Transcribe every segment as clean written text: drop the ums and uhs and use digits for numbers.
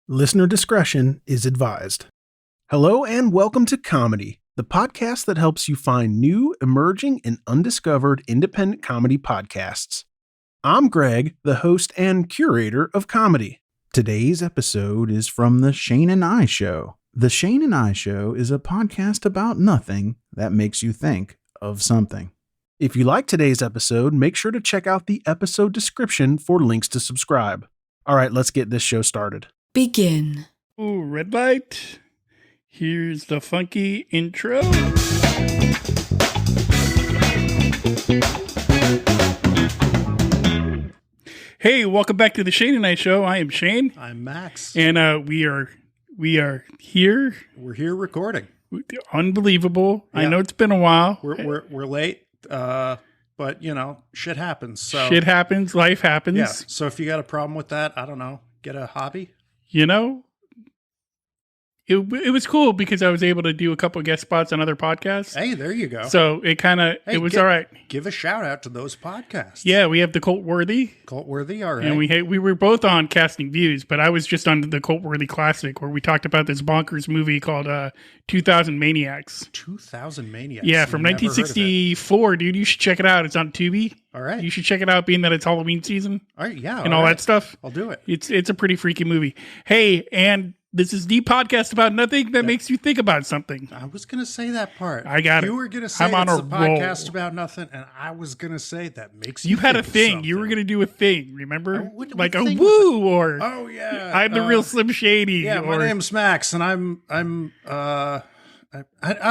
Listener discretion is advised. Hello and welcome to Comedy, the podcast that helps you find new, emerging, and undiscovered independent comedy podcasts. I'm Greg, the host and curator of comedy. Today's episode is from the Shayne and I Show. The Shayne and I Show is a podcast about nothing that makes you think of something. If you like today's episode, make sure to check out the episode description for links to subscribe. All right, let's get this show started. Begin. Ooh, red light. Here's the funky intro. Hey, welcome back to the Shayne and I Show. I am Shayne. I'm Max. And we are here. We're here recording. Unbelievable. Yeah. I know it's been a while. We're late, but you know, shit happens. So Shit happens. Life happens. yeah. So if you got a problem with that, I don't know, get a hobby. You know, it was cool because I was able to do a couple guest spots on other podcasts. Hey, there you go. So it kind of, it was all right. Give a shout out to those podcasts. Yeah, we have the Cult Worthy. Cult Worthy, all right. And we were both on Casting Views, but I was just on the Cult Worthy Classic where we talked about this bonkers movie called 2000 Maniacs. 2000 Maniacs. Yeah, from 1964, dude. You should check it out. It's on Tubi. All right. You should check it out, being that it's Halloween season All right, yeah. and all that stuff. I'll do it. It's a pretty freaky movie. Hey, and this is the podcast about nothing that makes you think about something. I was going to say that part. I got it. You were going to say I'm on it's a a podcast roll. about nothing, and I was going to say that makes you You had a think of thing. You were something. going to do a thing, remember? What Like a thing was woo or Oh, yeah. I'm the real Slim Shady. Yeah, my or, name's Max, and I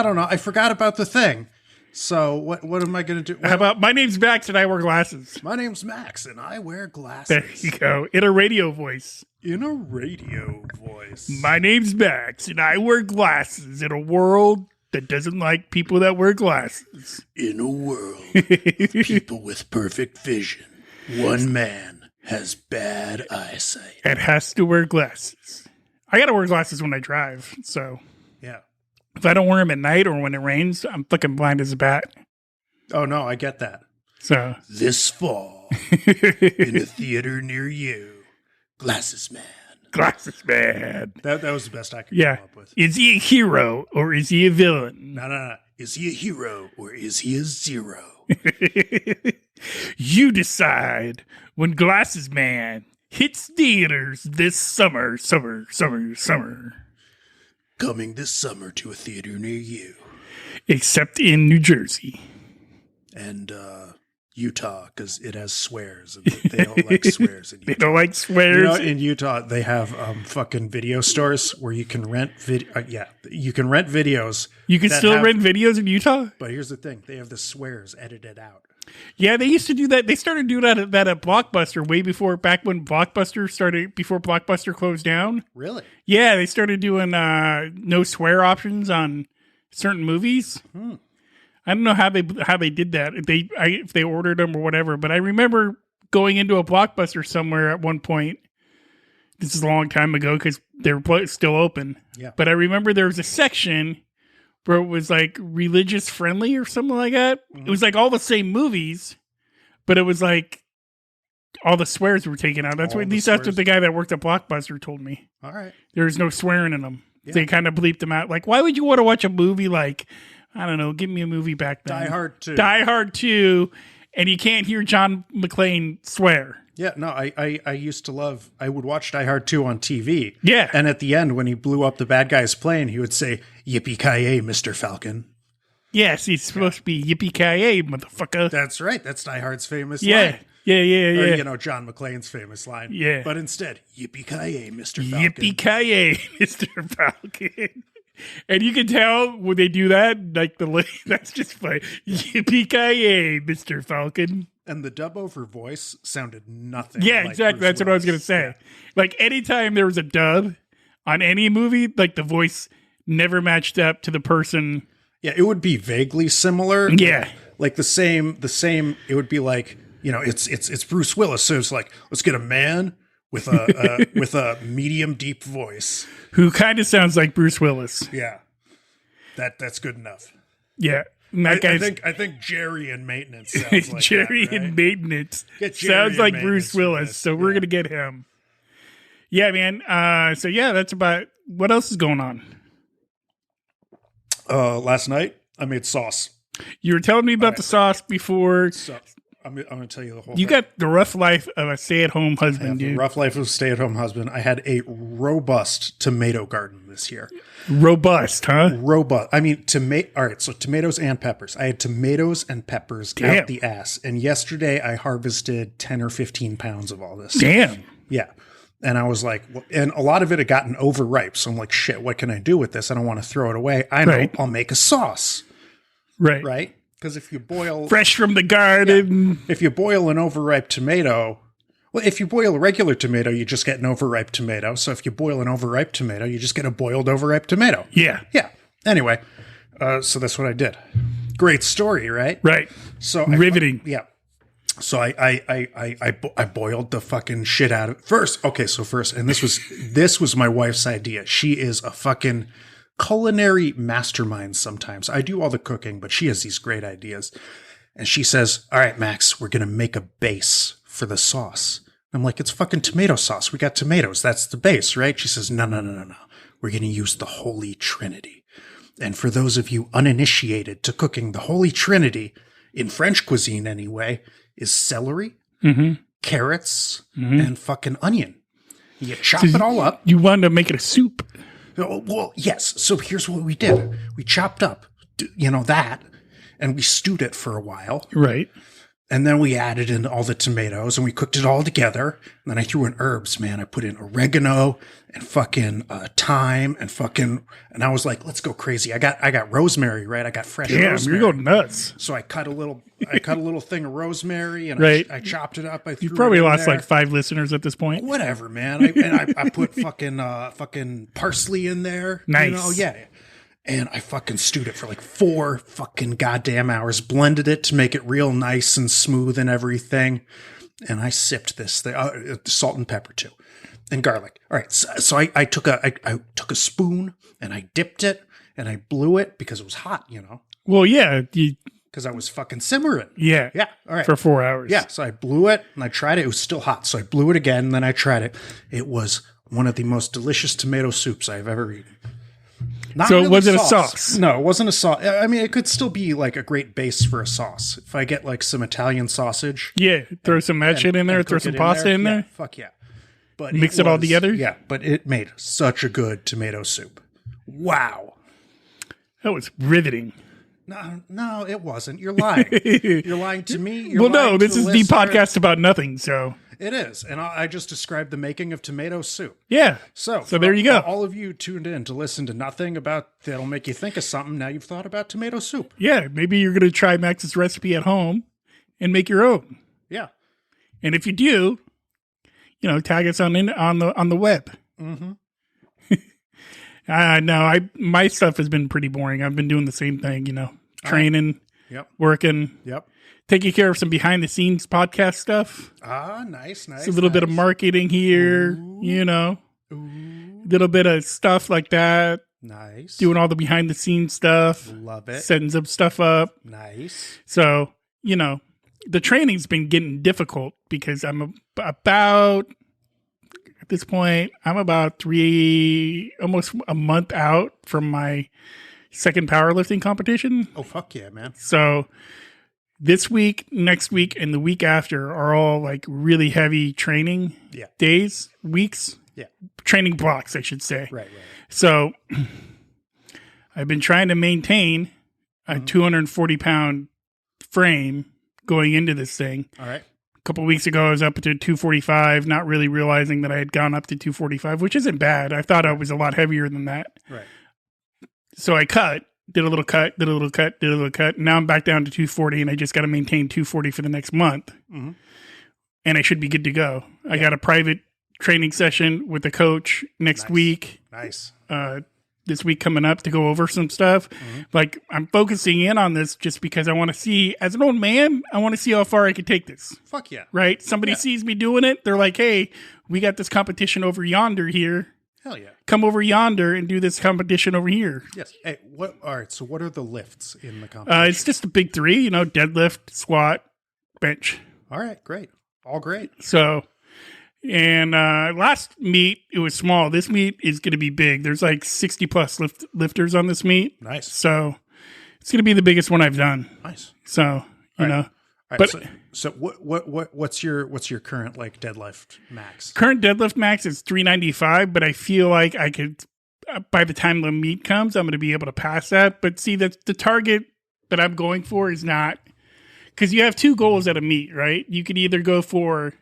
don't know. I forgot about the thing. So what am I going to do? How about my name's Max and I wear glasses? My name's Max, and I wear glasses. There you go. In a radio voice. In a radio voice. My name's Max and I wear glasses in a world that doesn't like people that wear glasses. In a world of people with perfect vision, one man has bad eyesight. And has to wear glasses. I got to wear glasses when I drive. So Yeah. if I don't wear them at night or when it rains, I'm fucking blind as a bat. Oh, no, I get that. So This fall, in a theater near you, Glasses Man. glasses, man. That was the best I could Yeah. come up with. Is he a hero or is he a villain? No. Is he a hero or is he a zero? You decide when Glasses Man hits theaters this summer. Coming this summer to a theater near you. Except in New Jersey. And Utah, because it has swears, and they don't like swears in They Utah. don't like swears. You know, in Utah, they have fucking video stores where you can rent you can rent videos. You can that still have- rent videos in Utah? But here's the thing: they have the swears edited out. Yeah, they used to do that. They started doing that at Blockbuster way before, back when Blockbuster started, before Blockbuster closed down. Really? Yeah, they started doing no swear options on certain movies. I don't know how they did that. If they ordered them or whatever. But I remember going into a Blockbuster somewhere at one point. This is a long time ago because they were still open. Yeah. But I remember there was a section where it was like religious friendly or something like that. It was like all the same movies, but it was like all the swears were taken out. That's All what, at the least that's what swears. the guy that worked at Blockbuster told me. All right. There was no swearing in them. Yeah. They kind of bleeped them out. Like, why would you want to watch a movie like, I don't know, give me a movie back then. Die Hard 2. Die Hard 2, and you can't hear John McClane swear. Yeah. No, I used to love. I would watch Die Hard 2 on TV. Yeah. And at the end, when he blew up the bad guy's plane, he would say, "Yippee-ki-yay, Mr. Falcon." Yes, he's supposed to be yippee-ki-yay, motherfucker. That's right. That's Die Hard's famous Yeah. line. Yeah. Or, you know, John McClane's famous line. Yeah. But instead, "Yippee-ki-yay, Mr. Falcon." Yippee-ki-yay, Mr. Falcon. And you can tell when they do that, like that's just funny. Yippee-ki-yay, Mr. Falcon. And the dub over voice sounded nothing. Yeah, like exactly. Bruce That's what I was going to Willis. say. Like anytime there was a dub on any movie, like the voice never matched up to the person. Yeah, it would be vaguely similar. Yeah. Like the same, it would be like, you know, it's Bruce Willis. So it's like, let's get a man with a with a medium deep voice. Who kind of sounds like Bruce Willis. Yeah. That's good enough. Yeah. And that guy's I think Jerry in maintenance sounds like Jerry that, right? in maintenance Get Jerry sounds in like maintenance Bruce for Willis. this. So we're Yeah. going to get him. Yeah, man. So yeah, that's about. What else is going on? Last night I made sauce. You were telling me about the sauce before. So I'm going to tell you the whole You thing. got the rough life of a stay-at-home I have husband, the dude. rough life of a stay-at-home husband. I had a robust tomato garden this year. Robust, huh? Robust. I mean, all right, so tomatoes and peppers. I had tomatoes and peppers Damn. out the ass. And yesterday I harvested 10 or 15 pounds of all this. Damn. Yeah. And I was like, and a lot of it had gotten overripe. So I'm like, shit, what can I do with this? I don't want to throw it away. I know, Right. I'll make a sauce, Right. right? Because if you boil Fresh from the garden. if you boil an overripe tomato, well, if you boil a regular tomato, you just get an overripe tomato. So if you boil an overripe tomato, you just get a boiled overripe tomato. Yeah. Yeah. Anyway, so that's what I did. Great story, right? Right. So Riveting. Yeah. So I boiled the fucking shit out of it. First, and this was my wife's idea. She is a fucking culinary mastermind sometimes. I do all the cooking, but she has these great ideas. And she says, all right, Max, we're going to make a base for the sauce. I'm like, it's fucking tomato sauce. We got tomatoes. That's the base, right? She says, no. We're going to use the Holy Trinity. And for those of you uninitiated to cooking, the Holy Trinity, in French cuisine anyway, is celery, carrots, and fucking onion. You chop it all up. You wanted to make it a soup. Well, yes. So here's what we did. We chopped up, that, and we stewed it for a while. Right. And then we added in all the tomatoes and we cooked it all together. And then I threw in herbs, man. I put in oregano and fucking thyme and I was like, let's go crazy. I got rosemary, right? I got fresh Damn, rosemary. you're going nuts. So I cut a little thing of rosemary and Right. I chopped it up. I threw You've probably it in lost there. like 5 listeners at this point. Whatever, man. I put fucking parsley in there. Nice. Yeah. And I fucking stewed it for like 4 fucking goddamn hours, blended it to make it real nice and smooth and everything. And I sipped this thing, salt and pepper too, and garlic. All right. So I took a spoon and I dipped it and I blew it because it was hot, Well, yeah. because I was fucking simmering. Yeah. Yeah. All right. For 4 hours. Yeah. So I blew it and I tried it. It was still hot. So I blew it again and then I tried it. It was one of the most delicious tomato soups I've ever eaten. Not So really was it a sauce? No, it wasn't a sauce. I mean, it could still be like a great base for a sauce. If I get like some Italian sausage. Yeah. Throw some that shit in there. and Throw cook some it pasta in yeah, there. fuck yeah. But Mix it all together? Yeah, but it made such a good tomato soup. Wow. That was riveting. No, it wasn't. You're lying. You're lying to me. You're Well, no, lying to this is the listener. podcast about nothing. So, It is. And I just described the making of tomato soup. yeah. So there you go. All of you tuned in to listen to nothing about that'll make you think of something. Now you've thought about tomato soup. Yeah. Maybe you're going to try Max's recipe at home and make your own. Yeah. And if you do, tag us on the web. Mm-hmm. No, my stuff has been pretty boring. I've been doing the same thing, training, Yep. working, Yep. taking care of some behind the scenes podcast stuff. Ah, nice. It's a little bit of marketing here, a little bit of stuff like that. Nice. Doing all the behind the scenes stuff, Love it. setting some stuff up. Nice. So, the training's been getting difficult because I'm about, at this point, I'm about almost a month out from my second powerlifting competition. Oh, fuck yeah, man. So this week, next week, and the week after are all like really heavy training days, weeks, training blocks, I should say. Right. So I've been trying to maintain a 240-pound frame going into this thing. All right. A couple of weeks ago, I was up to 245, not really realizing that I had gone up to 245, which isn't bad. I thought I was a lot heavier than that. Right. So I did a little cut. Now I'm back down to 240, and I just got to maintain 240 for the next month. Mm-hmm. And I should be good to go. I got a private training session with a coach next week. Nice. This week coming up to go over some stuff. Mm-hmm. Like, I'm focusing in on this just because I want to see, as an old man, I want to see how far I can take this. Fuck yeah. Right? Somebody sees me doing it. They're like, hey, we got this competition over yonder here. Hell yeah. Come over yonder and do this competition over here. Yes. Hey, all right. So what are the lifts in the competition? It's just a big 3, deadlift, squat, bench. All right. Great. All great. So, And last meet, it was small. This meet is going to be big. There's like 60 plus lifters on this meet. Nice. So it's going to be the biggest one I've done. Nice. So, you know. All right, but so what's your current like deadlift max? Current deadlift max is 395, but I feel like I could, by the time the meet comes, I'm going to be able to pass that. But see, the target that I'm going for is not, because you have two goals at a meet, right? You could either go for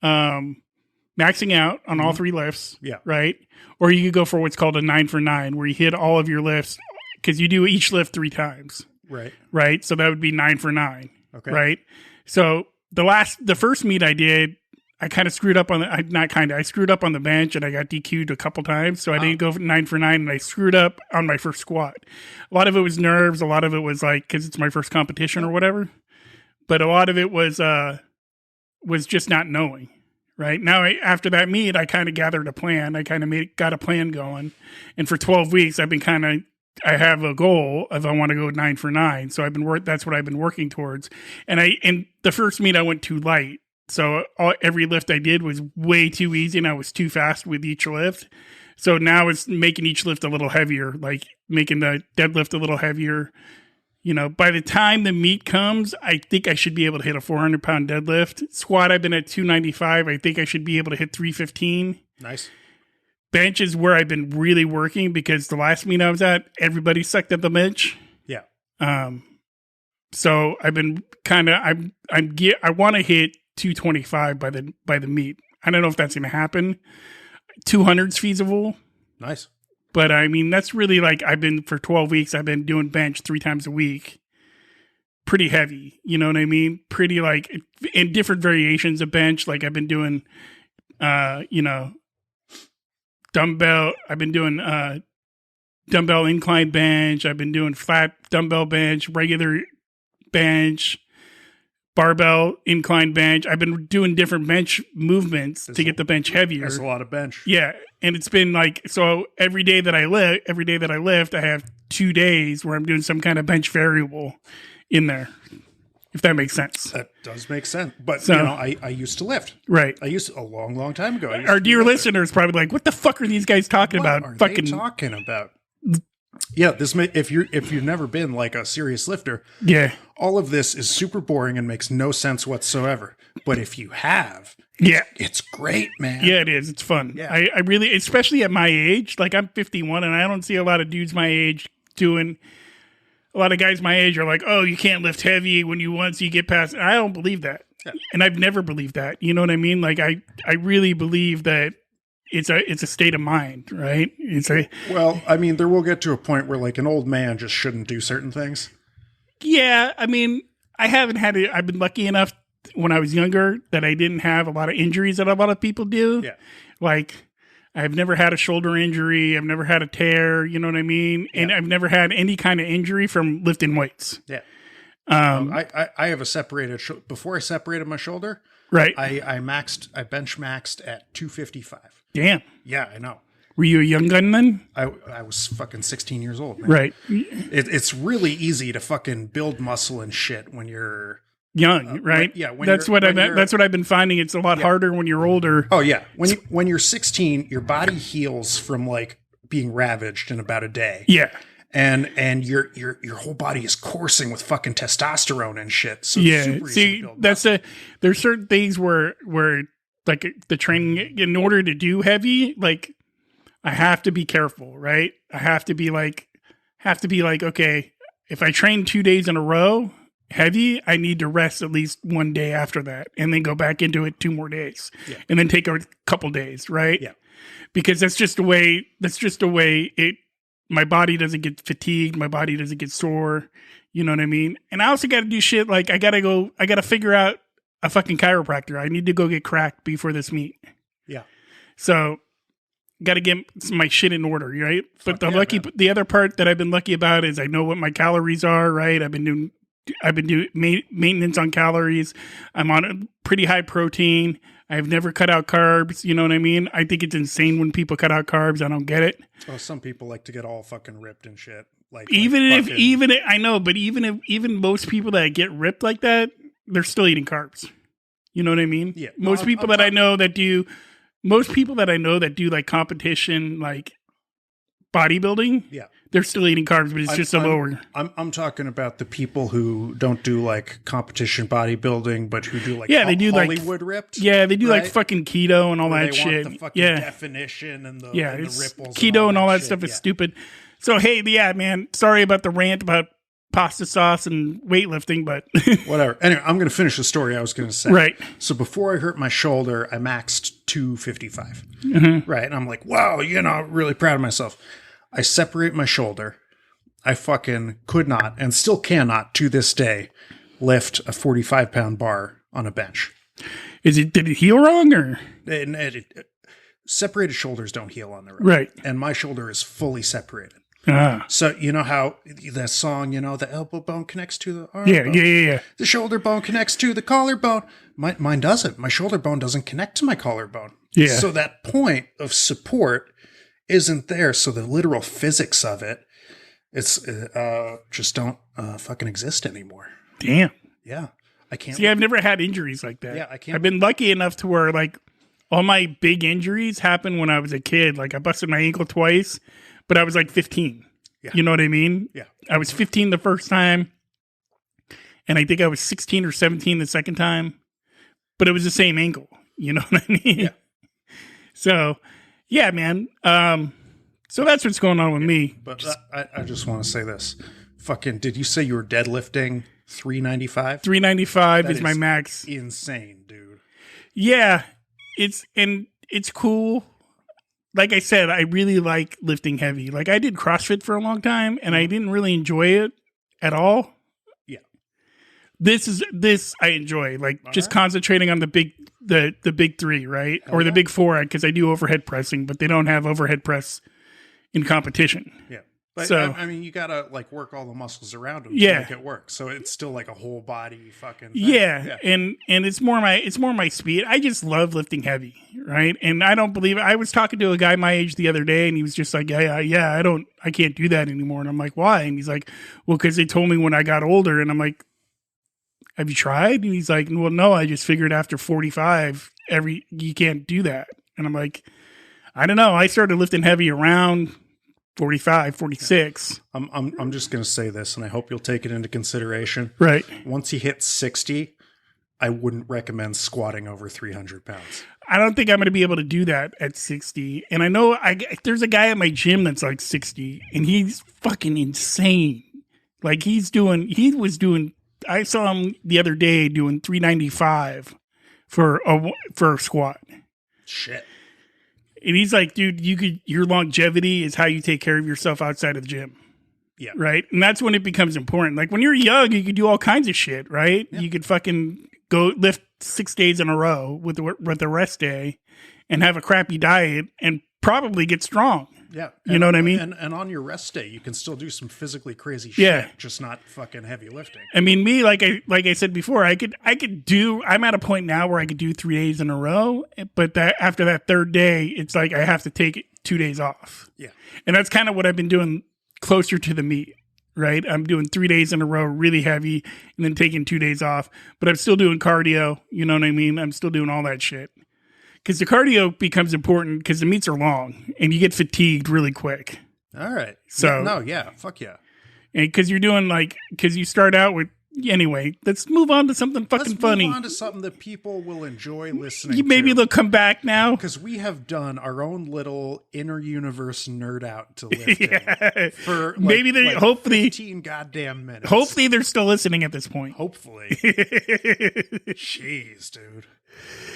maxing out on all three lifts, right? Or you could go for what's called a 9 for 9, where you hit all of your lifts, because you do each lift 3 times. Right. So that would be 9 for 9. Okay. Right. So the first meet I did, I kind of screwed up on I screwed up on the bench and I got DQ'd a couple times. So I didn't go for 9 for 9 and I screwed up on my first squat. A lot of it was nerves. A lot of it was like, cause it's my first competition or whatever. But a lot of it was just not knowing. Right now, after that meet, I kind of gathered a plan. I kind of got a plan going. And for 12 weeks, I have a goal of I want to go 9 for 9. So that's what I've been working towards. And the first meet I went too light. So every lift I did was way too easy and I was too fast with each lift. So now it's making each lift a little heavier, like making the deadlift a little heavier. You know, by the time the meet comes, I think I should be able to hit a 400-pound deadlift. Squat, I've been at 295. I think I should be able to hit 315. Nice. Bench is where I've been really working because the last meet I was at, everybody sucked at the bench. Yeah. So I've been I want to hit 225 by the meet. I don't know if that's going to happen. 200's feasible. Nice. But I mean, that's really like for 12 weeks, I've been doing bench 3 times a week. Pretty heavy. You know what I mean? Pretty like in different variations of bench. Like I've been doing, dumbbell. I've been doing dumbbell incline bench. I've been doing flat dumbbell bench, regular bench, barbell incline bench. I've been doing different bench movements to get the bench heavier. That's a lot of bench. Yeah, and it's been like so every day that I lift, I have 2 days where I'm doing some kind of bench variable in there. If that makes sense. That does make sense. But, I used to lift. Right. I used to, a long, long time ago. Our dear listeners probably like, what the fuck are these guys talking about? What are they talking about? Yeah, if you've never been like a serious lifter, all of this is super boring and makes no sense whatsoever. But if you have, it's great, man. Yeah, it is. It's fun. Yeah. I really, especially at my age, like I'm 51 and I don't see a lot of dudes my age doing. A lot of guys my age are like, oh, you can't lift heavy once you get past. I don't believe that. Yeah. And I've never believed that. You know what I mean? Like I really believe that it's a state of mind, right? Well, I mean, there will get to a point where like an old man just shouldn't do certain things. Yeah. I mean, I haven't had it. I've been lucky enough when I was younger that I didn't have a lot of injuries that a lot of people do. Yeah. Like, I've never had a shoulder injury. I've never had a tear. You know what I mean? Yeah. And I've never had any kind of injury from lifting weights. Yeah. I have a separated before I separated my shoulder. Right. I bench maxed at 255. Damn. Yeah, I know. Were you a young gun then? I was fucking 16 years old, man. Right. It's really easy to fucking build muscle and shit when you're young, right? That's what I've been finding. It's a lot harder when you're older. Oh yeah, when you're 16, your body heals from like being ravaged in about a day. Yeah, and your whole body is coursing with fucking testosterone and shit. So yeah, it's super easy to build muscle. There's certain things where like the training in order to do heavy, like I have to be careful, right? I have to be like, okay, if I train 2 days in a row heavy, I need to rest at least 1 day after that and then go back into it 2 more days and then take a couple days. Right. Yeah. Because that's just the way my body doesn't get fatigued. My body doesn't get sore. You know what I mean? And I also got to do shit. Like I got to figure out a fucking chiropractor. I need to go get cracked before this meet. Yeah. So got to get my shit in order. Right. But the other part that I've been lucky about is I know what my calories are. Right. I've been doing maintenance on calories. I'm on a pretty high protein. I've never cut out carbs. You know what I mean? I think it's insane when people cut out carbs. I don't get it. Oh, some people like to get all fucking ripped and shit. Even most people that get ripped like that, they're still eating carbs. You know what I mean? Yeah. Most people that I know that do like competition, like bodybuilding, Yeah. they're still eating carbs, but it's just a lower. I'm talking about the people who don't do like competition bodybuilding, but who do like they do Hollywood ripped. Yeah, they do like right? fucking keto and all Where that they shit. Want the fucking definition and the, and the ripples. Keto and all that shit. stuff is stupid. So hey, man, sorry about the rant about pasta sauce and weightlifting, but whatever. Anyway, I'm going to finish the story I was going to say. Right. So before I hurt my shoulder, I maxed 255. Mm-hmm. Right. And I'm like, wow, really proud of myself. I separate my shoulder. I fucking could not and still cannot to this day lift a 45-pound bar on a bench. Did it heal wrong or? Separated shoulders don't heal on their own. Right. And my shoulder is fully separated. Ah. So you know how that song, the elbow bone connects to the arm bone. Yeah. The shoulder bone connects to the collarbone. Mine doesn't. My shoulder bone doesn't connect to my collarbone. Yeah. So that point of support isn't there. So the literal physics of it, it's just don't fucking exist anymore. Damn. Yeah. I can't. See, I've never had injuries like that. Yeah, I can't. I've been lucky enough to where like all my big injuries happened when I was a kid. Like I busted my ankle twice, but I was like 15. Yeah. You know what I mean? Yeah. I was 15 the first time, and I think I was 16 or 17 the second time, but it was the same ankle. You know what I mean? Yeah. So, yeah, man. So that's what's going on with me. But I just want to say this. Fucking, did you say you were deadlifting 395? 395 is my max. Insane, dude. Yeah. It's cool. Like I said, I really like lifting heavy. Like I did CrossFit for a long time and I didn't really enjoy it at all. Yeah. This I enjoy. Like just concentrating on the big three, right? Or the big four, because I do overhead pressing, but they don't have overhead press in competition. Yeah. But so, I mean, you gotta like work all the muscles around them to make it work. So it's still like a whole body fucking thing. Yeah. And it's more my speed. I just love lifting heavy, right? And I don't believe it. I was talking to a guy my age the other day, and he was just like, I can't do that anymore. And I'm like, why? And he's like, well, because they told me when I got older. And I'm like, have you tried? And he's like, well, no, I just figured after 45, you can't do that. And I'm like, I don't know. I started lifting heavy around 45, 46. I'm just going to say this, and I hope you'll take it into consideration. Right. Once you hit 60, I wouldn't recommend squatting over 300 pounds. I don't think I'm going to be able to do that at 60. And I know there's a guy at my gym that's like 60, and he's fucking insane. Like I saw him the other day doing 395 for a squat. Shit. And he's like, dude, your longevity is how you take care of yourself outside of the gym. Yeah. Right. And that's when it becomes important. Like when you're young, you could do all kinds of shit, right? Yeah. You could fucking go lift 6 days in a row with the rest day and have a crappy diet and probably get strong. Yeah. You know what I mean? And on your rest day, you can still do some physically crazy shit, just not fucking heavy lifting. I mean, me, like I said before, I'm at a point now where I could do 3 days in a row, but after that third day, it's like I have to take 2 days off. Yeah. And that's kind of what I've been doing closer to the meet, right? I'm doing 3 days in a row, really heavy, and then taking 2 days off, but I'm still doing cardio. You know what I mean? I'm still doing all that shit. Because the cardio becomes important because the meets are long and you get fatigued really quick. All right. So fuck yeah. And because you start out with, anyway, let's move on to something fucking funny. Let's move on to something that people will enjoy listening to. Maybe they'll come back now. Because we have done our own little inner universe nerd out to lifting for hopefully 15 goddamn minutes. Hopefully they're still listening at this point. Hopefully. Jeez, dude.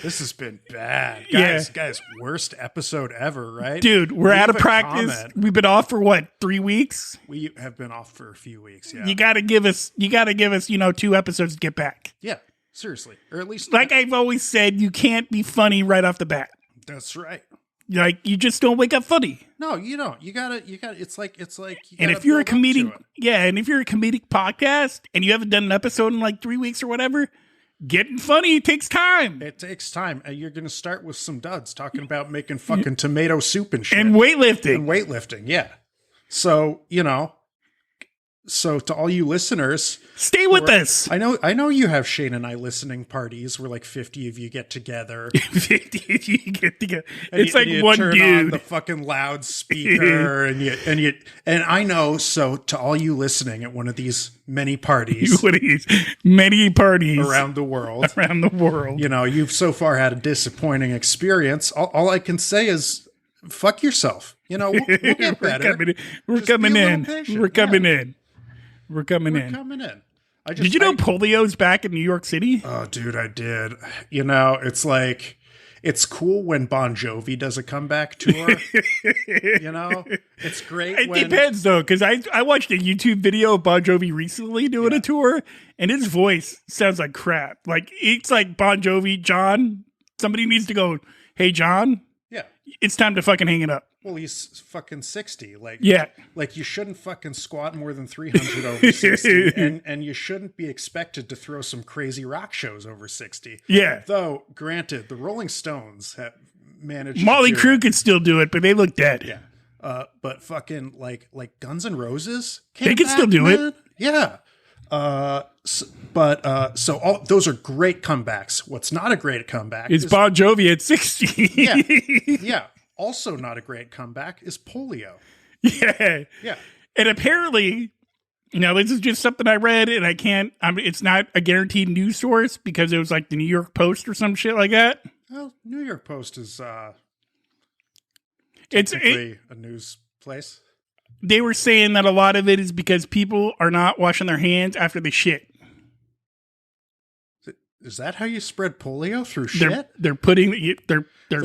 This has been bad. Guys, worst episode ever, right? Dude, we're out of practice. We've been off for what, 3 weeks? We have been off for a few weeks, yeah. You gotta give us, 2 episodes to get back. Yeah, seriously. Or at least like I've always said, you can't be funny right off the bat. That's right. Like you just don't wake up funny. No, you don't. You gotta it's like and if you're a comedic and if you're a comedic podcast and you haven't done an episode in like 3 weeks or whatever, getting funny takes time. It takes time. You're going to start with some duds talking about making fucking tomato soup and shit. And weightlifting. Yeah. So, So to all you listeners, stay with us. I know you have Shayne and I listening parties where like 50 of you get together. 50 of you get together. It's like you one turn dude on the fucking loudspeaker and I know. So to all you listening at one of these many parties, many parties around the world, you know, you've so far had a disappointing experience. All I can say is fuck yourself. You know, we'll get better. We're coming in. Did you know polio's back in New York City? Oh, dude, I did. You know, it's like, it's cool when Bon Jovi does a comeback tour. You know, it's great. It depends, though, because I watched a YouTube video of Bon Jovi recently doing a tour, and his voice sounds like crap. Like, it's like Bon Jovi, John. Somebody needs to go, hey, John. Yeah. It's time to fucking hang it up. Well, he's fucking 60. Like, like you shouldn't fucking squat more than 300 over 60, and you shouldn't be expected to throw some crazy rock shows over 60. Yeah. Though, granted, the Rolling Stones have managed. Molly Crew could still do it, but they look dead. Yeah. But fucking like Guns N' Roses, they can still do it. Yeah. So all those are great comebacks. What's not a great comeback is Bon Jovi at 60. Yeah. Also not a great comeback is polio. Yeah. Yeah. And apparently, you know, this is just something I read, and it's not a guaranteed news source because it was like the New York Post or some shit like that. Well, New York Post is it's a news place. They were saying that a lot of it is because people are not washing their hands after they shit. Is that how you spread polio through shit? They're licking their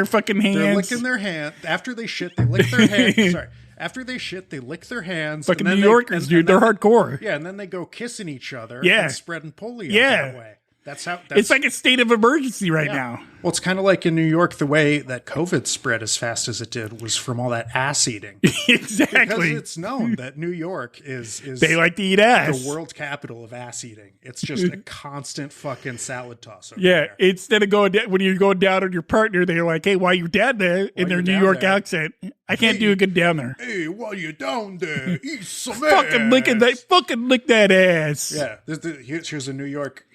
fucking hands. They're licking their hand after they shit. They lick their hands. Sorry, after they shit, they lick their hands. Fucking New Yorkers, dude, they're hardcore. Yeah, and then they go kissing each other. Yeah, and spreading polio that way. That's it's like a state of emergency right now. Well, it's kind of like in New York, the way that COVID spread as fast as it did was from all that ass eating. Exactly. Because it's known that New York is they like to eat ass. The world capital of ass eating. It's just a constant fucking salad toss over there. Instead of when you're going down on your partner, they're like, hey, why you down there? In their New York accent. I can't do a good down there. Hey, while you down there, eat some fucking lick that ass. Yeah. Here's a New York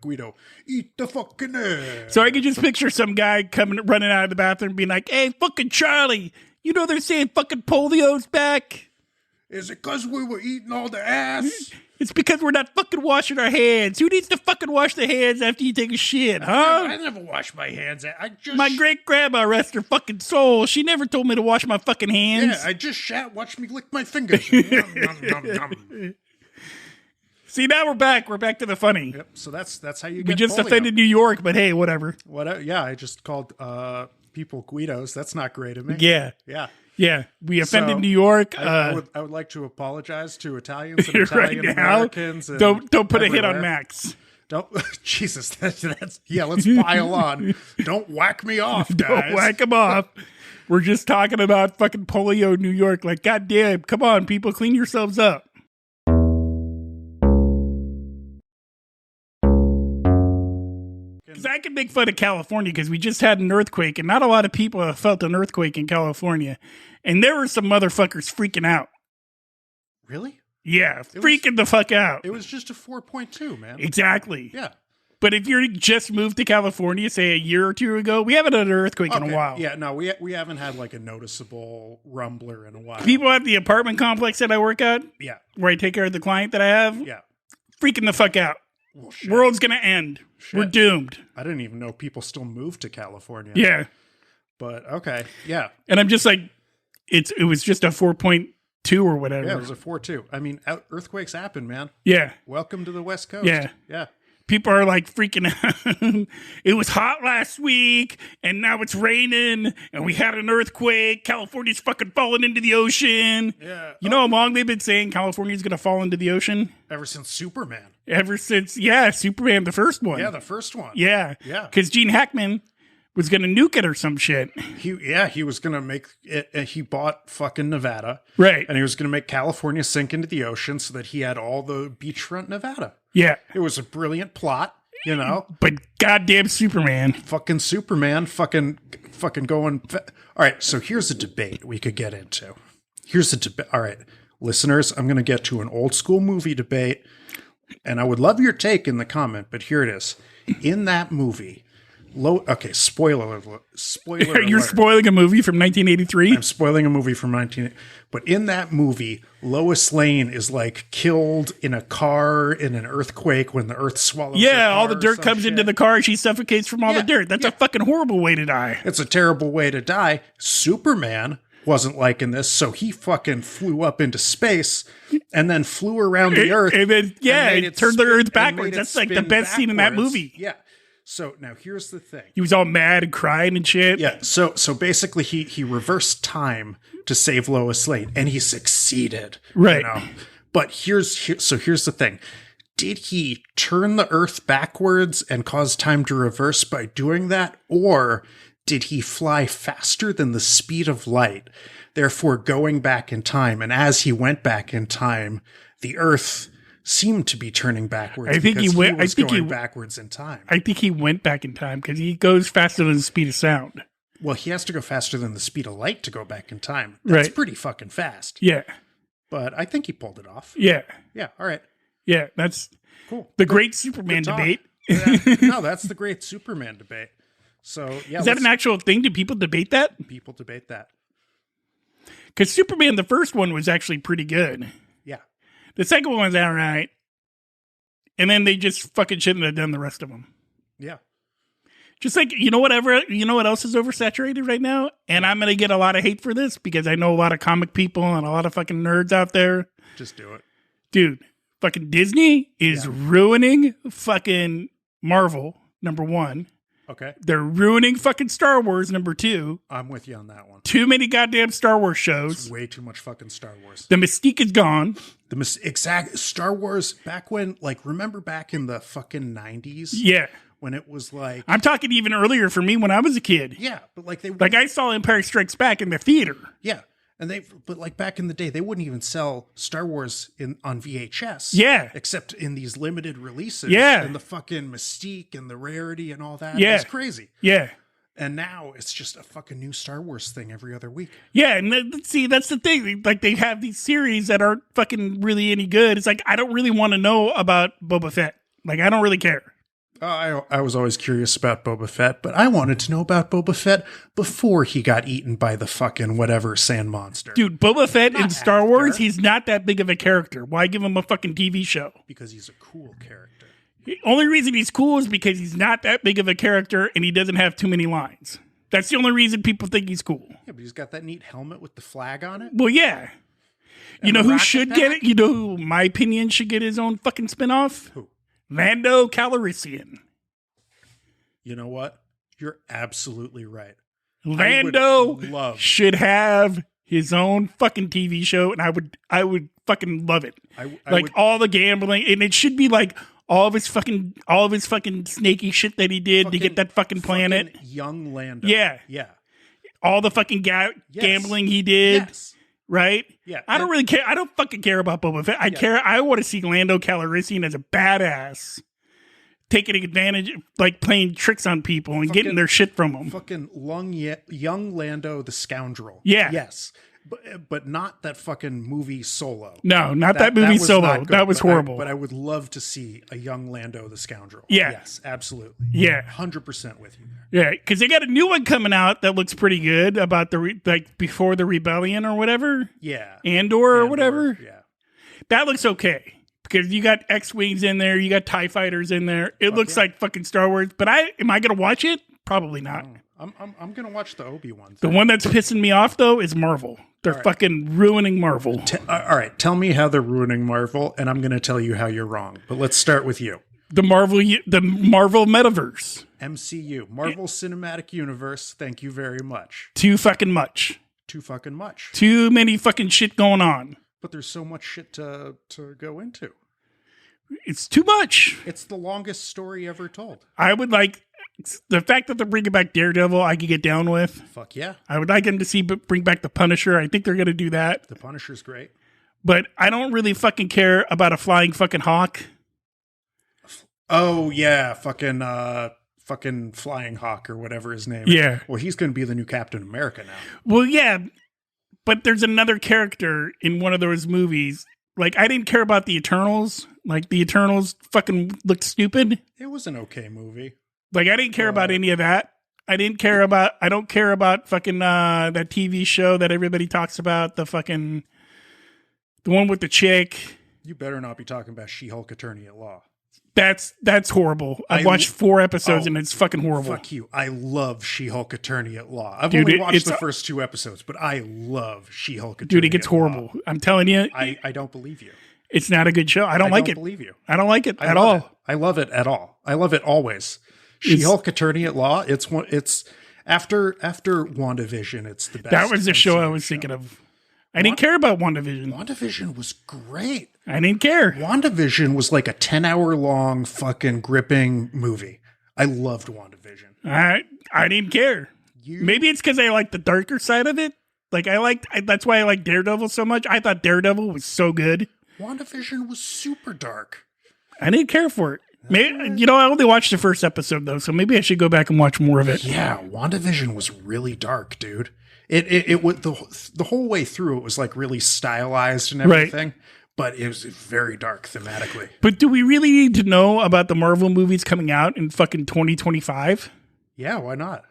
Guido. Eat the fucking ass. So I can just picture some guy running out of the bathroom being like, hey, fucking Charlie, you know they're saying fucking polio's back? Is it because we were eating all the ass? It's because we're not fucking washing our hands. Who needs to fucking wash their hands after you take a shit, huh? I never wash my hands. My great-grandma, rest her fucking soul. She never told me to wash my fucking hands. Yeah, I just shat. Watch me lick my fingers. Yum, yum, yum, yum. See, now we're back. We're back to the funny. Yep. So that's how you get We just polio. offended New York, but hey, whatever. Yeah, I just called people Guidos. That's not great of me. Yeah. Yeah. Yeah, we offended New York. I would like to apologize to Italians and Italian Americans. Don't put a hit on Max. Don't Jesus. That's let's pile on. Don't whack me off, guys. Don't whack him off. We're just talking about fucking polio, New York. Like, goddamn, come on, people, clean yourselves up. Because I can make fun of California because we just had an earthquake, and not a lot of people have felt an earthquake in California. And there were some motherfuckers freaking out. Really? Yeah, freaking the fuck out. It was just a 4.2, man. Exactly. Yeah. But if you're just moved to California, say a year or two ago, we haven't had an earthquake in a while. Yeah, no, we haven't had like a noticeable rumbler in a while. People at the apartment complex that I work at, where I take care of the client that I have, freaking the fuck out. Well, world's gonna end. Shit. We're doomed. I didn't even know people still moved to California. Yeah. But okay, yeah. And I'm just like, it was just a 4.2 or whatever. Yeah, it was a 4.2. I mean, earthquakes happen, man. Yeah. Welcome to the West Coast. Yeah. Yeah. People are like freaking out. It was hot last week, and now it's raining, and we had an earthquake. California's fucking falling into the ocean. Yeah. You know how long they've been saying California's going to fall into the ocean? Ever since Superman. Ever since, Superman, the first one. Yeah, the first one. Yeah. Yeah. Because Gene Hackman was going to nuke it or some shit. He was going to make it. He bought fucking Nevada. Right. And he was going to make California sink into the ocean so that he had all the beachfront Nevada. Yeah. It was a brilliant plot, you know. But goddamn Superman. Fucking Superman fucking going. All right, so here's a debate we could get into. Here's a debate. All right. listeners, I'm going to get to an old school movie debate, and I would love your take in the comment, but here it is. In that movie, spoiler alert. You're spoiling a movie from 1983? I'm spoiling a movie from 1980. But in that movie, Lois Lane is like killed in a car in an earthquake when the earth swallows her car all the dirt comes into the car. She suffocates from all the dirt. That's a fucking horrible way to die. It's a terrible way to die. Superman wasn't liking this, so he fucking flew up into space and then flew around the earth. And then, it turned the earth backwards. That's like the best scene in that movie. Yeah. So now here's the thing. He was all mad and crying and shit. Yeah. So basically he reversed time to save Lois Lane, and he succeeded. Right. You know? But here's the thing. Did he turn the earth backwards and cause time to reverse by doing that? Or did he fly faster than the speed of light, therefore going back in time? And as he went back in time, the earth seemed to be turning backwards. I think he went. I think he backwards in time. I think he went back in time because he goes faster than the speed of sound. Well, he has to go faster than the speed of light to go back in time. That's pretty fucking fast. Yeah, but I think he pulled it off. Yeah. All right. Yeah, that's cool. The great Superman debate. No, that's the great Superman debate. So yeah, is that an actual thing? Do people debate that? People debate that. Because Superman, the first one, was actually pretty good. Yeah. The second one was all right. And then they just fucking shouldn't have done the rest of them. Yeah. Just like, you know what else is oversaturated right now? And I'm going to get a lot of hate for this because I know a lot of comic people and a lot of fucking nerds out there. Just do it. Dude, fucking Disney is ruining fucking Marvel, number one. Okay. They're ruining fucking Star Wars, number two. I'm with you on that one. Too many goddamn Star Wars shows. It's way too much fucking Star Wars. The mystique is gone. Exact Star Wars back when, like, remember back in the fucking 90s? Yeah. When it was like, I'm talking even earlier for me when I was a kid. Yeah, but like I saw Empire Strikes Back in the theater. Yeah. But like back in the day, they wouldn't even sell Star Wars on VHS. Yeah. Except in these limited releases. Yeah. And the fucking mystique and the rarity and all that. Yeah. It's crazy. Yeah. And now it's just a fucking new Star Wars thing every other week. Yeah, and see, that's the thing. Like, they have these series that aren't fucking really any good. It's like, I don't really want to know about Boba Fett. Like, I don't really care. I was always curious about Boba Fett, but I wanted to know about Boba Fett before he got eaten by the fucking whatever sand monster. Dude, Boba Fett in Star Wars, he's not that big of a character. Why give him a fucking TV show? Because he's a cool character. The only reason he's cool is because he's not that big of a character and he doesn't have too many lines. That's the only reason people think he's cool. Yeah, but he's got that neat helmet with the flag on it. Well, yeah. You know who should get it? You know who, my opinion, should get his own fucking spinoff? Who? Lando Calrissian. You know what? You're absolutely right. Lando should have his own fucking TV show, and I would fucking love it. All the gambling, and it should be like all of his fucking snaky shit that he did to get that fucking planet. Young Lando. Yeah. All the fucking gambling he did. Yes. Right? Yeah. I don't really care. I don't fucking care about Boba Fett. I want to see Lando Calrissian as a badass, taking advantage, like playing tricks on people and getting their shit from them. Fucking young Lando the scoundrel. Yeah. Yes. But not that fucking movie Solo. No, not that movie Solo. That was horrible. But I would love to see a young Lando the scoundrel. Yeah. Yes, absolutely. Yeah. 100% with you there. Yeah, because they got a new one coming out that looks pretty good about before the rebellion or whatever. Yeah. Andor or whatever. Yeah. That looks okay. Because you got X-Wings in there, you got TIE fighters in there. It looks like fucking Star Wars. But am I going to watch it? Probably not. I'm going to watch the Obi-Wan thing. The one that's pissing me off, though, is Marvel. They're fucking ruining Marvel. All right, tell me how they're ruining Marvel, and I'm going to tell you how you're wrong. But let's start with you. The Marvel metaverse. MCU, Marvel Cinematic Universe. Thank you very much. Too fucking much. Too fucking much. Too many fucking shit going on. But there's so much shit to go into. It's too much. It's the longest story ever told. I would like the fact that they're bringing back Daredevil. I could get down with. Fuck yeah. I would like them to bring back the Punisher. I think they're going to do that. The Punisher's great. But I don't really fucking care about a flying fucking hawk. Oh yeah, fucking Flying Hawk or whatever his name is. Yeah. Well, he's going to be the new Captain America now. Well, yeah. but there's another character in one of those movies. Like, I didn't care about the Eternals. Like, the Eternals fucking looked stupid. It was an okay movie. Like, I didn't care about any of that. I don't care about fucking that TV show that everybody talks about. The one with the chick. You better not be talking about She-Hulk Attorney at Law. That's horrible. I've watched 4 episodes and it's fucking horrible. Fuck you. I love She-Hulk Attorney at Law. I've only watched the first 2 episodes, but I love She-Hulk Attorney Dude, it gets at Law. horrible. I'm telling you. I don't believe you. It's not a good show. I don't like it. I don't believe you. I don't like it at all. I love it at all. I love it always. She-Hulk Attorney at Law, it's after WandaVision, it's the best. That was the show I was thinking of. I didn't care about WandaVision. WandaVision was great. I didn't care. WandaVision was like a 10-hour long fucking gripping movie. I loved WandaVision. I didn't care. Maybe it's because I like the darker side of it. Like that's why I like Daredevil so much. I thought Daredevil was so good. WandaVision was super dark. I didn't care for it. Maybe, I only watched the first episode though, so maybe I should go back and watch more of it. Yeah, WandaVision was really dark, dude. It was the whole way through. It was like really stylized and everything, right. But it was very dark thematically. But do we really need to know about the Marvel movies coming out in fucking 2025? Yeah, why not?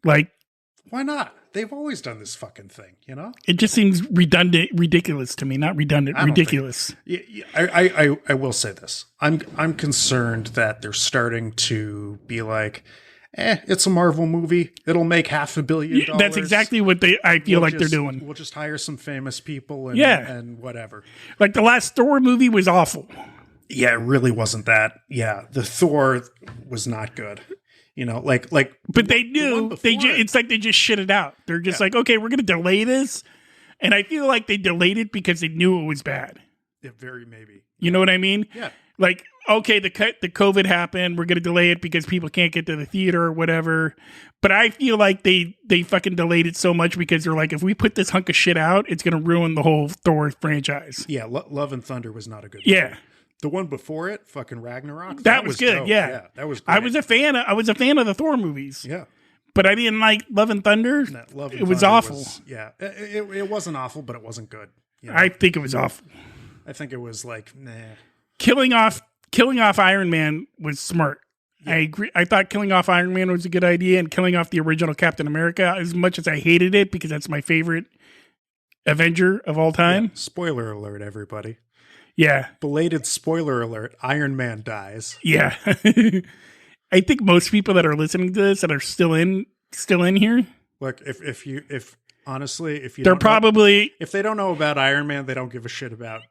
Like, why not? They've always done this fucking thing, you know? It just seems ridiculous to me. Not redundant, ridiculous. I will say this. I'm concerned that they're starting to be like, it's a Marvel movie. It'll make $500 million. That's exactly what I feel like they're doing. We'll just hire some famous people and whatever. Like the last Thor movie was awful. Yeah, it really wasn't that. Yeah, the Thor was not good. But they knew it's like they just shit it out. They're just like, okay, we're going to delay this. And I feel like they delayed it because they knew it was bad. Yeah, very maybe. You know what I mean? Yeah. Like, okay, the COVID happened. We're going to delay it because people can't get to the theater or whatever. But I feel like they fucking delayed it so much because they're like, if we put this hunk of shit out, it's going to ruin the whole Thor franchise. Yeah, Love and Thunder was not a good movie. Yeah. The one before it, fucking Ragnarok, that was good. Yeah, that was great. I was a fan of the Thor movies. Yeah, but I didn't like Love and Thunder. It was awful. It wasn't awful, but it wasn't good. I think it was awful. I think it was like, nah. Killing off Iron Man was smart. Yeah. I agree. I thought killing off Iron Man was a good idea, and killing off the original Captain America, as much as I hated it because that's my favorite Avenger of all time. Yeah. Spoiler alert, everybody. Yeah. Belated spoiler alert. Iron Man dies. Yeah. I think most people that are listening to this that are still in here. Look, if honestly, if you they're probably if they don't know about Iron Man, they don't give a shit about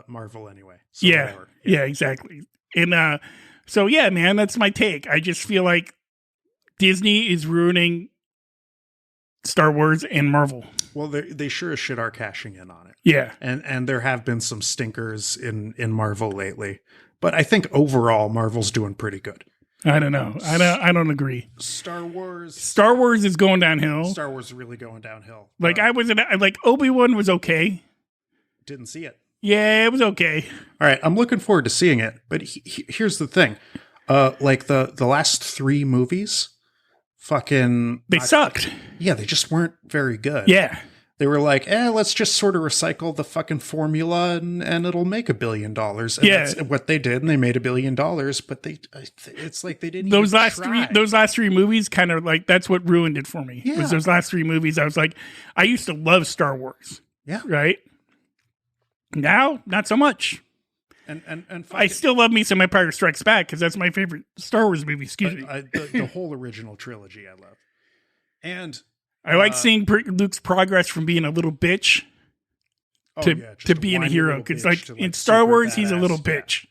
Marvel anyway. So yeah, exactly. And so yeah, man, that's my take. I just feel like Disney is ruining Star Wars and Marvel. Well, they sure as shit are cashing in on it. Yeah. And there have been some stinkers in Marvel lately. But I think overall Marvel's doing pretty good. I don't know. I don't agree. Star Wars is going downhill. Star Wars is really going downhill. Like Obi-Wan was okay. Didn't see it. Yeah, it was okay. All right, I'm looking forward to seeing it. But here's the thing. Like the last 3 movies they sucked. Yeah, they just weren't very good. Yeah. They were like, let's just sort of recycle the fucking formula and it'll make $1 billion. And that's what they did, and they made $1 billion, but it's like they didn't those last three movies kind of like that's what ruined it for me. Yeah. Was those last 3 movies. I was like, I used to love Star Wars. Yeah. Right? Now, not so much. And I still love me some Empire Strikes Back because that's my favorite Star Wars movie. Excuse me. The whole original trilogy I love. And I like seeing Luke's progress from being a little bitch to being a hero. Because like in Star Wars, he's a little bitch.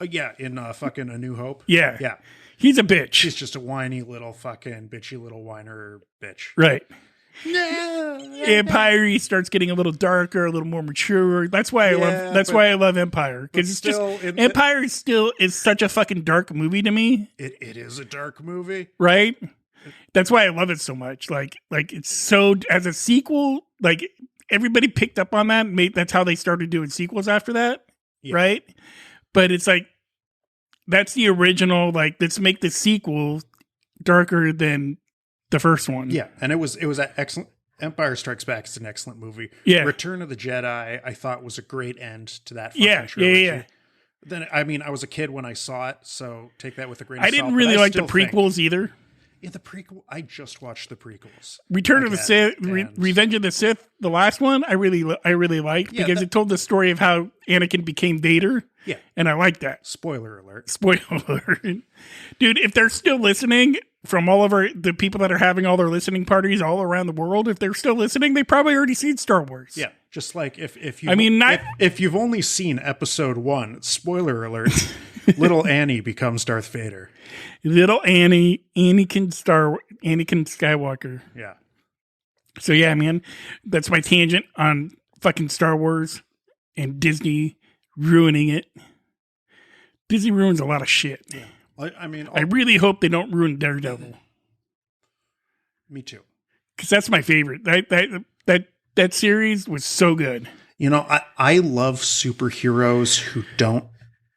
Yeah, in fucking A New Hope. Yeah. Yeah. He's a bitch. He's just a whiny little fucking bitchy little whiner bitch. Right. Empire, he starts getting a little darker, a little more mature. That's why I love Empire, because it's just Empire is such a fucking dark movie to me. It is a dark movie, right? That's why I love it so much. Like it's so as a sequel. Like everybody picked up on that. That's how they started doing sequels after that, right? But it's like that's the original. Like let's make the sequel darker than the first one. Yeah, and it was excellent. Empire Strikes Back is an excellent movie. Yeah. Return of the Jedi, I thought was a great end to that fucking Yeah, trilogy. yeah. Then, I mean, I was a kid when I saw it, so take that with a grain of I salt. didn't but really like the still think- prequels either. Yeah, the prequel. I just watched the prequels. Return of the Again, Sith, and- Revenge of the Sith, the last one, I really liked Yeah, because that- it told the story of how Anakin became Vader. Yeah. And I like that. Spoiler alert. Spoiler alert. Dude, if they're still listening from all of the people that are having all their listening parties all around the world, if they're still listening, they probably already seen Star Wars. Yeah, just like if you, I mean, if you've only seen episode 1, spoiler alert, little Annie becomes Darth Vader. Little Anakin Skywalker. Yeah, So yeah, man, that's my tangent on fucking Star Wars and Disney ruining it. Disney ruins a lot of shit. yeah. I mean, I really hope they don't ruin Daredevil me too. because that's my favorite. That series was so good. You know, I love superheroes who don't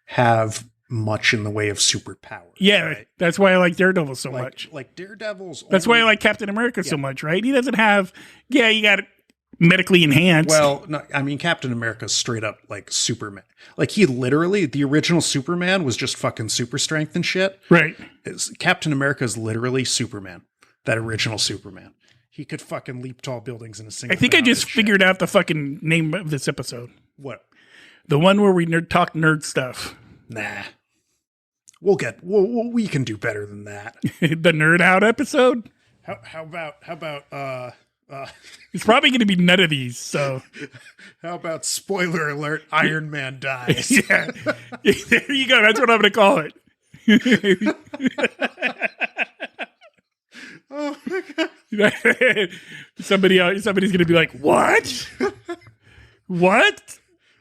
have much in the way of superpowers. Yeah, right? that's why I like Daredevil so like, much. Like Daredevil's. That's why I only- like Captain America so much, right? He doesn't have. Yeah, you got it medically enhanced. Well, no, I mean, Captain America's straight up like Superman. Like he literally, the original Superman was just fucking super strength and shit. right. Captain America is literally Superman. That original Superman. He could fucking leap tall buildings in a single. I think I bound just and shit. figured out the fucking name of this episode. What? The one where we talk nerd stuff. Nah. We can do better than that. The nerd out episode. How about It's probably going to be none of these. So how about spoiler alert? Iron Man dies. yeah, there you go. That's what I'm going to call it. Oh my god. Somebody's going to be like, "What? What?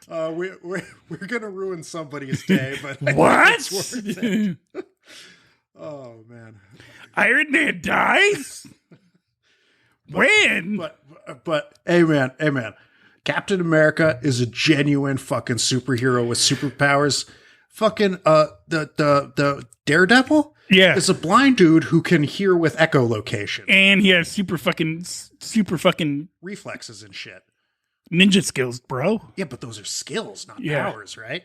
We're gonna ruin somebody's day, but I think What? it's worth it. Oh man. Iron Man dies? When? But hey man, Captain America is a genuine fucking superhero with superpowers. Fucking the Daredevil Yeah. is a blind dude who can hear with echolocation, And he has super fucking reflexes and shit. ninja skills, bro. Yeah, but those are skills, not Yeah. powers, right?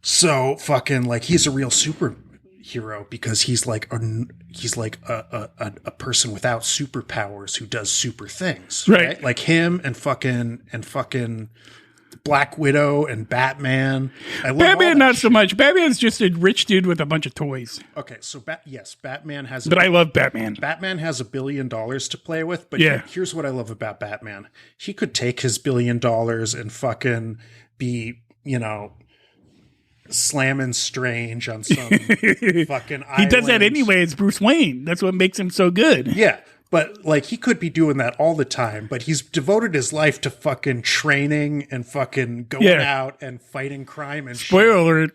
So fucking like he's a real superhero because he's like a person without superpowers who does super things, Right. Like him and fucking Black Widow and Batman. I love all Batman, that not shit. so much. Batman's just a rich dude with a bunch of toys. Okay, so yes, Batman has. But I love Batman. Batman has $1 billion to play with, but Yeah. here's what I love about Batman. He could take his $1 billion and fucking be, slamming Strange on some fucking island. He does that anyway. It's Bruce Wayne. That's what makes him so good. Yeah, but like he could be doing that all the time, but he's devoted his life to fucking training and fucking going Yeah. out and fighting crime and Spoiler alert.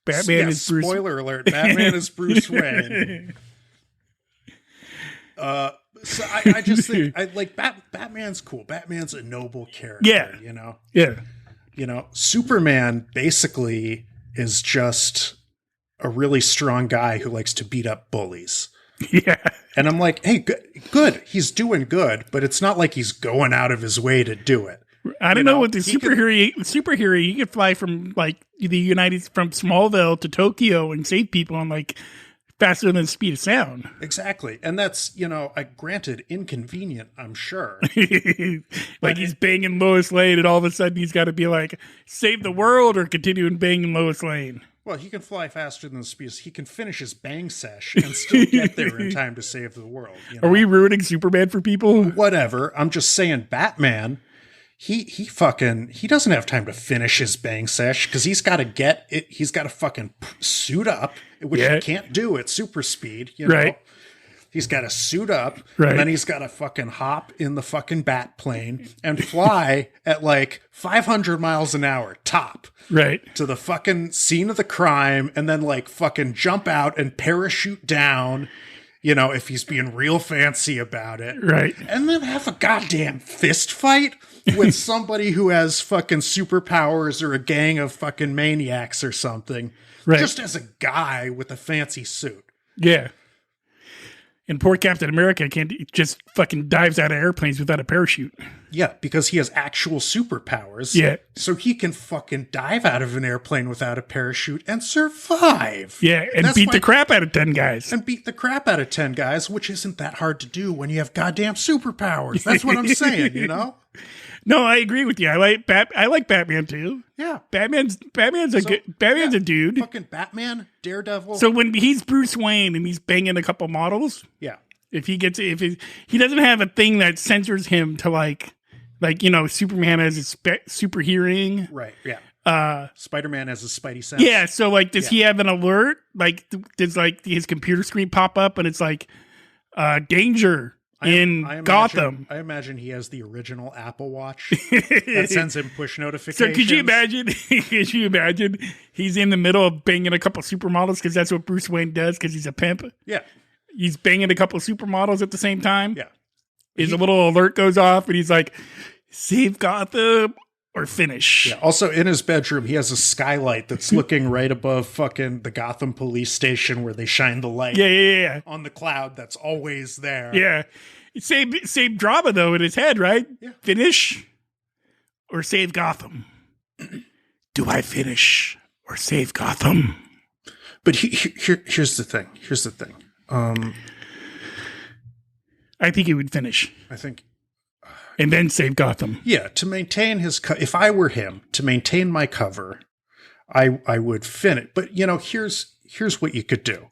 Batman Yeah, is Bruce. Spoiler alert, Batman is Bruce Wayne. So I just think I like Batman's cool. Batman's a noble character. Yeah. Yeah. Superman basically is just a really strong guy who likes to beat up bullies. Yeah. And I'm like, hey, good. He's doing good, but it's not like he's going out of his way to do it. I don't know what the superhero you could fly from like from Smallville to Tokyo and save people on like faster than the speed of sound. Exactly. And that's, granted inconvenient, I'm sure. Like he's banging Lois Lane and all of a sudden he's got to be like save the world or continue banging Lois Lane. Well, he can fly faster than the speed. He can finish his bang sesh and still get there in time to save the world. Are we ruining Superman for people? Whatever. I'm just saying Batman, he doesn't have time to finish his bang sesh because he's got to get it. He's got to fucking suit up, which he can't do at super speed. Right. He's got to suit up, Right. and then he's got to fucking hop in the fucking bat plane and fly at like 500 miles an hour top. Right. To the fucking scene of the crime and then like fucking jump out and parachute down, if he's being real fancy about it. Right. And then have a goddamn fist fight with somebody who has fucking superpowers or a gang of fucking maniacs or something. Right. Just as a guy with a fancy suit. Yeah. And poor Captain America can't just fucking dives out of airplanes without a parachute. Yeah, because he has actual superpowers. Yeah. So he can fucking dive out of an airplane without a parachute and survive. Yeah, and That's beat the crap out of 10 guys. And beat the crap out of 10 guys, which isn't that hard to do when you have goddamn superpowers. That's what I'm saying, you know? No, I agree with you. I like Batman too. Yeah. Batman's a dude. Fucking Batman, Daredevil. So when he's Bruce Wayne and he's banging a couple models, yeah. if he doesn't have a thing that censors him to like Superman has a super hearing. Right. Yeah. Spider-Man has a spidey sense. Yeah. So like, does he have an alert? Like, does like his computer screen pop up and it's like, danger in Gotham? I imagine he has the original Apple Watch that sends him push notifications. So could you imagine he's in the middle of banging a couple supermodels because that's what Bruce Wayne does because he's a pimp. Yeah. He's banging a couple supermodels at the same time. Yeah. His little alert goes off and he's like, save Gotham or finish. Yeah. Also in his bedroom, he has a skylight that's looking right above fucking the Gotham police station where they shine the light. Yeah. On the cloud that's always there. Yeah. Same drama though in his head, right? Yeah. Finish or save Gotham? Do I finish or save Gotham? But here's the thing. I think he would finish. I think. And then save Gotham. Yeah, to maintain his... if I were him, to maintain my cover, I would finish. But, you know, here's what you could do.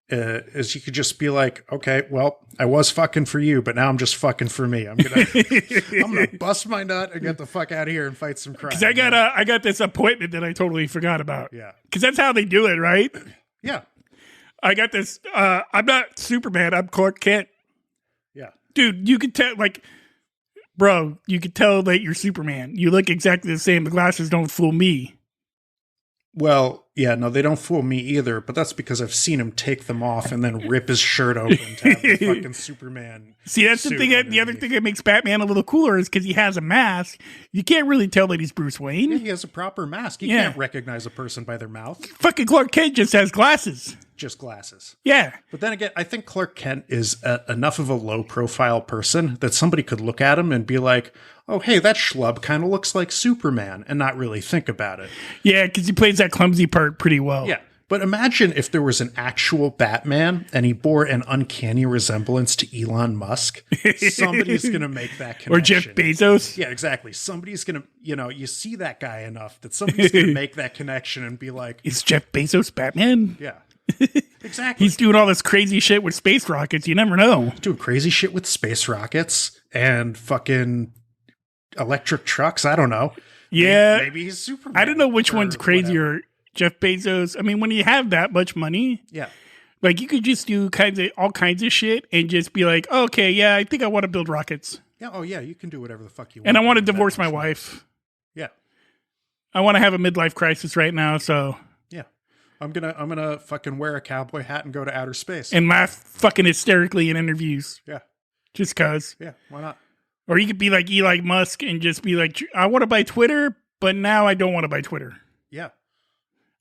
Is you could just be like, okay, well, I was fucking for you, but now I'm just fucking for me. I'm gonna bust my nut and get the fuck out of here and fight some crime. Because I got this appointment that I totally forgot about. Yeah. Because that's how they do it, right? Yeah. I got this. I'm not Superman. I'm Clark Kent. Yeah. Dude, you could tell, like... Bro, you could tell that you're Superman. You look exactly the same. The glasses don't fool me. Well, yeah, no, they don't fool me either, but that's because I've seen him take them off and then rip his shirt open to have the fucking Superman. See, that's the thing. The other thing that makes Batman a little cooler is because he has a mask. You can't really tell that he's Bruce Wayne. Yeah, he has a proper mask. You can't recognize a person by their mouth. Fucking Clark Kent just has glasses. Just glasses. Yeah. But then again, I think Clark Kent is enough of a low-profile person that somebody could look at him and be like, oh, hey, that schlub kind of looks like Superman, and not really think about it. Yeah, because he plays that clumsy part pretty well. Yeah. But imagine if there was an actual Batman and he bore an uncanny resemblance to Elon Musk. Somebody's going to make that connection. Or Jeff Bezos. Yeah, exactly. Somebody's going to, you see that guy enough that somebody's going to make that connection and be like, is Jeff Bezos Batman? Yeah. Exactly. He's doing all this crazy shit with space rockets. You never know. Doing crazy shit with space rockets and fucking electric trucks. I don't know. Yeah. Maybe he's Superman. I don't know which one's crazier. Whatever. Jeff Bezos. I mean, when you have that much money, yeah, like you could just do all kinds of shit and just be like, oh, okay, yeah, I think I want to build rockets. Yeah. Oh yeah, you can do whatever the fuck you want. And I want to divorce my wife. Yeah. I want to have a midlife crisis right now, so. Yeah. I'm gonna fucking wear a cowboy hat and go to outer space. And laugh fucking hysterically in interviews. Yeah. Just cause. Yeah, why not? Or you could be like Elon Musk and just be like, I want to buy Twitter, but now I don't want to buy Twitter. Yeah.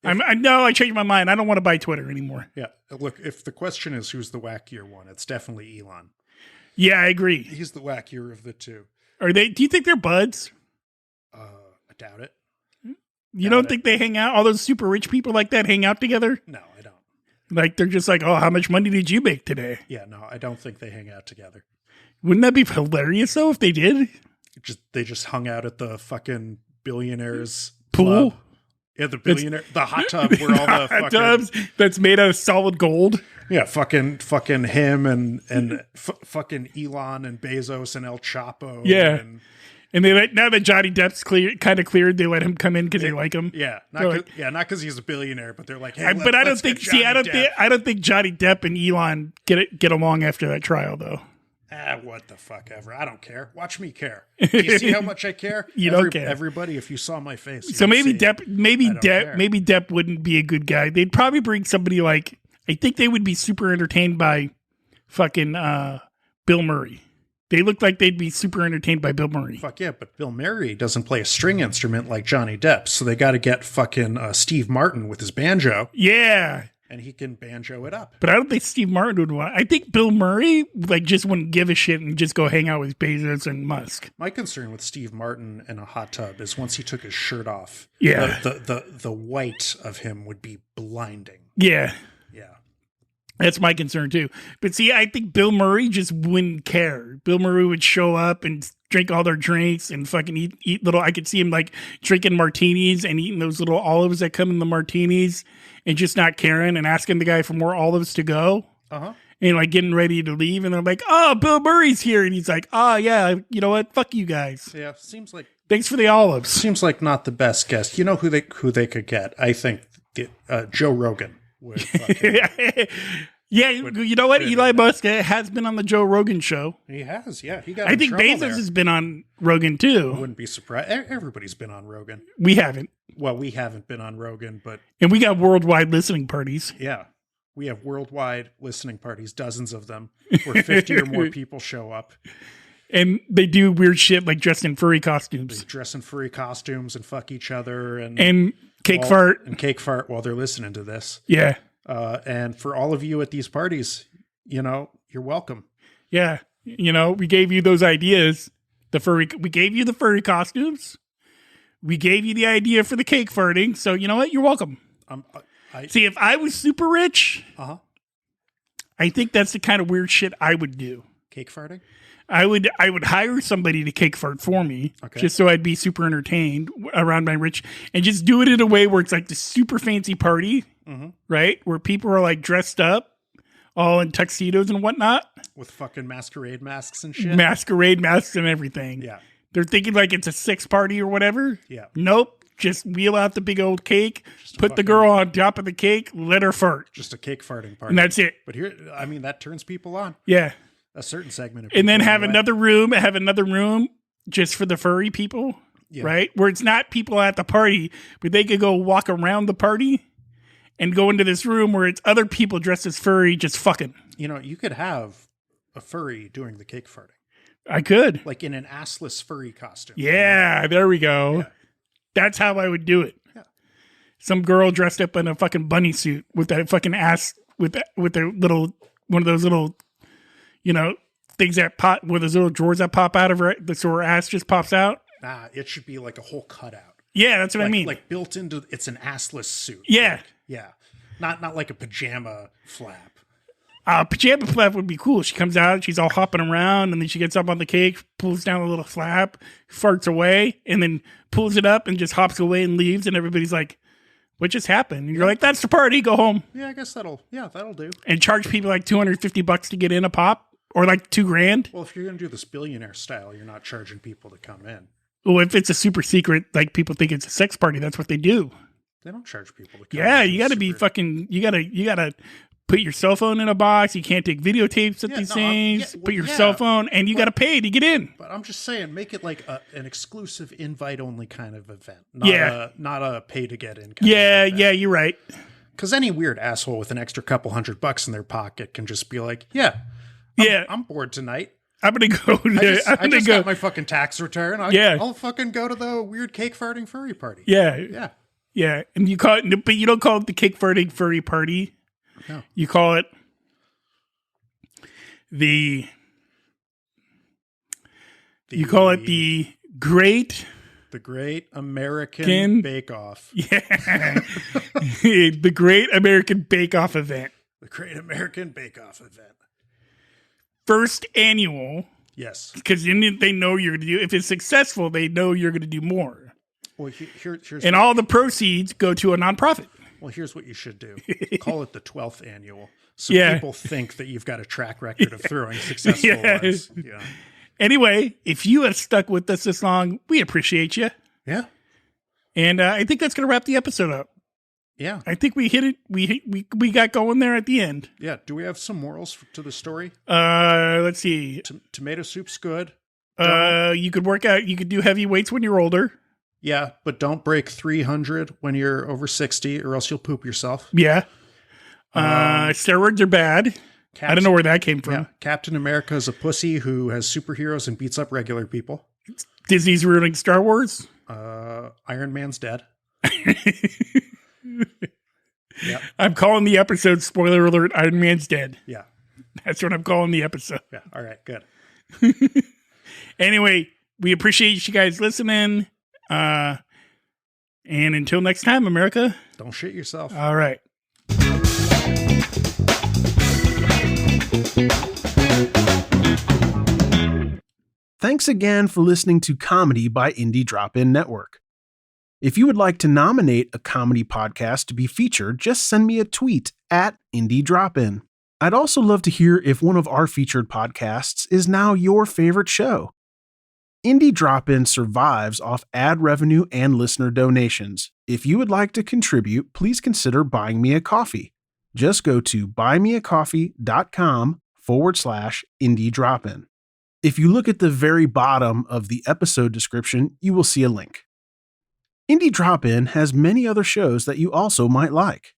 I changed my mind. I don't want to buy Twitter anymore. Yeah. Look, if the question is who's the wackier one, it's definitely Elon. Yeah, I agree. He's the wackier of the two. Do you think they're buds? I doubt it. You don't think they hang out? All those super rich people like that hang out together? No, I don't. Like, they're just like, oh, how much money did you make today? Yeah, no, I don't think they hang out together. Wouldn't that be hilarious, though, if they did? They just hung out at the fucking billionaires pool? Club. Yeah, the hot tub where all the hot tubs that's made out of solid gold. Yeah, fucking him and fucking Elon and Bezos and El Chapo. Yeah. And they now that Johnny Depp's kind of cleared, they let him come in because they like him. Yeah, not because he's a billionaire, but they're like, hey, but I don't think Johnny Depp and Elon get along after that trial though. What the fuck ever. I don't care. Watch me care. Do you see how much I care? Don't care. Everybody, if you saw my face. So maybe Depp wouldn't be a good guy. They'd probably bring somebody like, I think they would be super entertained by fucking Bill Murray. They look like they'd be super entertained by Bill Murray. Fuck yeah, but Bill Murray doesn't play a string instrument like Johnny Depp, so they got to get fucking Steve Martin with his banjo. Yeah. And he can banjo it up. But I don't think Steve Martin would want. I think Bill Murray just wouldn't give a shit and just go hang out with Bezos and Musk. My concern with Steve Martin in a hot tub is once he took his shirt off, the white of him would be blinding. Yeah. Yeah. That's my concern too. But see, I think Bill Murray just wouldn't care. Bill Murray would show up and drink all their drinks and fucking eat little. I could see him drinking martinis and eating those little olives that come in the martinis and just not caring and asking the guy for more olives to go. Uh-huh. And getting ready to leave. And they're like, oh, Bill Murray's here. And he's like, oh, yeah, you know what? Fuck you guys. Yeah, seems like. Thanks for the olives. Seems like not the best guest. You know who they could get? I think Joe Rogan would fucking. Yeah, you know what? Eli Musk has been on the Joe Rogan show. He has, yeah. He got. I think Bezos has been on Rogan too. I wouldn't be surprised. Everybody's been on Rogan. We haven't. Well, we haven't been on Rogan, but and we got worldwide listening parties. Yeah, we have worldwide listening parties, dozens of them, where 50 or more people show up. And they do weird shit like dressed in furry costumes. They dress in furry costumes and fuck each other and cake fart while they're listening to this. Yeah. And for all of you at these parties, you're welcome. Yeah. We gave you those ideas. We gave you the furry costumes. We gave you the idea for the cake farting. So you know what? You're welcome. See, if I was super rich, I think that's the kind of weird shit I would do. Cake farting? I would hire somebody to cake fart for me, just so I'd be super entertained around my rich, and just do it in a way where it's like the super fancy party, right? Where people are dressed up, all in tuxedos and whatnot, with fucking masquerade masks and shit. Masquerade masks and everything. Yeah, they're thinking it's a sex party or whatever. Yeah, nope. Just wheel out the big old cake, put the girl on top of the cake, let her fart. Just a cake farting party, and that's it. But here, that turns people on. Yeah. A certain segment of people. And then have another room just for the furry people, right? Where it's not people at the party, but they could go walk around the party and go into this room where it's other people dressed as furry just fucking. You could have a furry doing the cake farting. I could. Like in an assless furry costume. Yeah, there we go. Yeah. That's how I would do it. Yeah. Some girl dressed up in a fucking bunny suit with that fucking ass, with their little, one of those little, things that pop, where those little drawers that pop out of her, so her ass just pops out. Nah, it should be like a whole cutout. Yeah, that's what I mean. Like built into, it's an assless suit. Yeah. Yeah. Not like a pajama flap. Pajama flap would be cool. She comes out, she's all hopping around, and then she gets up on the cake, pulls down a little flap, farts away, and then pulls it up and just hops away and leaves, and everybody's like, what just happened? And you're like, that's the party, go home. Yeah, I guess that'll do. And charge people $250 to get in a pop, or $2,000. Well, if you're going to do this billionaire style, you're not charging people to come in. Well, if it's a super secret, people think it's a sex party, that's what they do. They don't charge people to come in. Yeah, you got to be fucking, you gotta put your cell phone in a box. You can't take videotapes at these things. Put your cell phone, and you got to pay to get in. But I'm just saying, make it like an exclusive invite-only kind of event. Not a pay-to-get-in kind of event. Yeah, you're right. Because any weird asshole with an extra couple $100 in their pocket can just be like, I'm bored tonight. I'm going to go there. I just got my fucking tax return. I'll fucking go to the weird cake farting furry party. Yeah. And you call it, but you don't call it the cake farting furry party. No. You call it the Great American Bake Off. Yeah. The Great American Bake Off event. The Great American Bake Off event. First annual. Yes. Because they know you're going to do, if it's successful, they know you're going to do more. Well, here's and all the proceeds go to a nonprofit. Well, here's what you should do. Call it the 12th annual. So people think that you've got a track record of throwing successful ones. Yeah. Anyway, if you have stuck with us this long, we appreciate you. Yeah. And I think that's going to wrap the episode up. Yeah. I think we hit it. We got going there at the end. Yeah. Do we have some morals to the story? Let's see. Tomato soup's good. You could work out. You could do heavy weights when you're older. Yeah, but don't break 300 when you're over 60 or else you'll poop yourself. Yeah. Steroids are bad. I don't know where that came from. Yeah. Captain America is a pussy who has superheroes and beats up regular people. Disney's ruining Star Wars. Iron Man's dead. Yep. I'm calling the episode, spoiler alert, Iron Man's dead. Yeah. That's what I'm calling the episode. Yeah. All right. Good. Anyway, we appreciate you guys listening. And until next time, America. Don't shit yourself. All right. Thanks again for listening to Comedy by Indie Drop-In Network. If you would like to nominate a comedy podcast to be featured, just send me a tweet at Indie Drop-In. I'd also love to hear if one of our featured podcasts is now your favorite show. Indie Drop-In survives off ad revenue and listener donations. If you would like to contribute, please consider buying me a coffee. Just go to buymeacoffee.com/Indie Drop-In. If you look at the very bottom of the episode description, you will see a link. Indie Drop-In has many other shows that you also might like.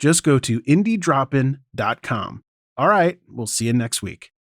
Just go to indiedropin.com. All right, we'll see you next week.